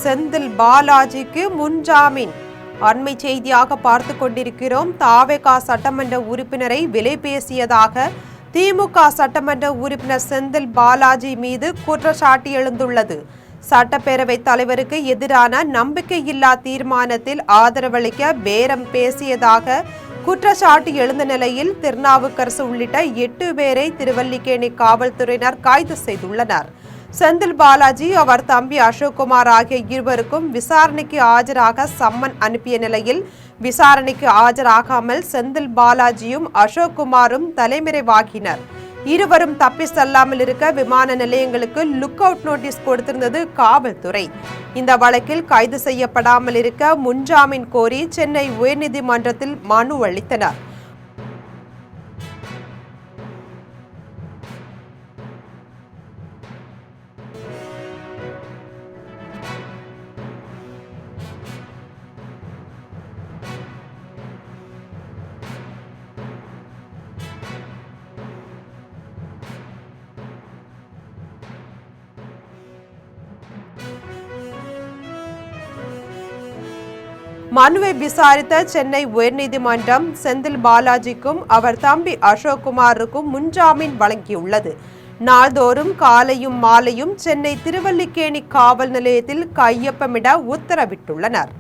செந்தில் பாலாஜிக்கு முன்ஜாமீன். அண்மை செய்தியாக பார்த்து கொண்டிருக்கிறோம். தாவேகா சட்டமன்ற உறுப்பினரை விலை பேசியதாக திமுக சட்டமன்ற உறுப்பினர் செந்தில் பாலாஜி மீது குற்றச்சாட்டு எழுந்துள்ளது. சட்டப்பேரவைத் தலைவருக்கு எதிரான நம்பிக்கையில்லா தீர்மானத்தில் ஆதரவளிக்க பேரம் பேசியதாக குற்றச்சாட்டு எழுந்த நிலையில் திருநாவுக்கரசு உள்ளிட்ட 8 பேரை திருவல்லிக்கேணி காவல்துறையினர் கைது செய்துள்ளனர். செந்தில் பாலாஜி, அவர் தம்பி அசோக்குமார் ஆகிய இருவருக்கும் விசாரணைக்கு ஆஜராக சம்மன் அனுப்பிய நிலையில் விசாரணைக்கு ஆஜராகாமல் செந்தில் பாலாஜியும் அசோக்குமாரும் தலைமறைவாகினர். இருவரும் தப்பி செல்லாமல் இருக்க விமான நிலையங்களுக்கு லுக் அவுட் நோட்டீஸ் கொடுத்திருந்தது காவல்துறை. இந்த வழக்கில் கைது செய்யப்படாமல் இருக்க முன்ஜாமீன் கோரி சென்னை உயர்நீதிமன்றத்தில் மனு அளித்தனர். மனுவை விசாரித்த சென்னை உயர்நீதிமன்றம் செந்தில் பாலாஜிக்கும் அவர் தம்பி அசோக்குமாருக்கும் முன்ஜாமீன் வழங்கியுள்ளது. நாள்தோறும் காலையும் மாலையும் சென்னை திருவல்லிக்கேணி காவல் நிலையத்தில் கையொப்பமிட உத்தரவிட்டுள்ளனர்.